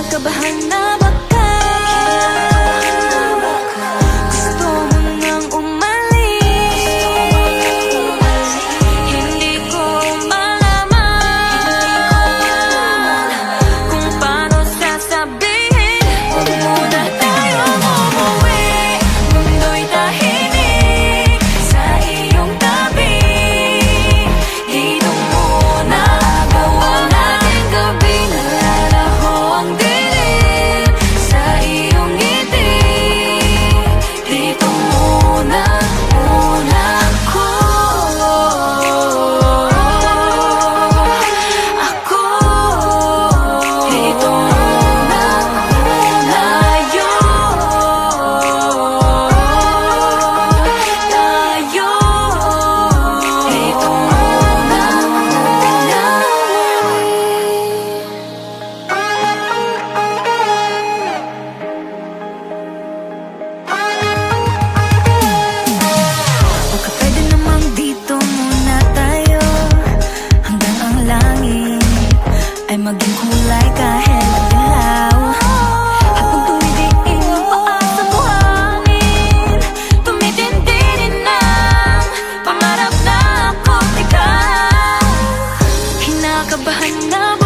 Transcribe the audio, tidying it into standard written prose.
Kinakabahan na ba ka? Gusto mo nang umalis? Hindi ko malaman kung paano sasabihin. Huwag muna tayong umuwi. Mundo'y tahimik sa iyong tabi. Dito muna buong ating gabi. Nalalaho ang dilim sa iyong ngiti. Dito muna ako. Dito muna tayo. Dito muna baka pwede namang dito muna tayo hanggang ang langit ay maging kulay kahit madilaw. Habang tumidiin ang paa sa buhangin, tumitindi din ang pangarap na ako't ikaw. Kinakabahan na ba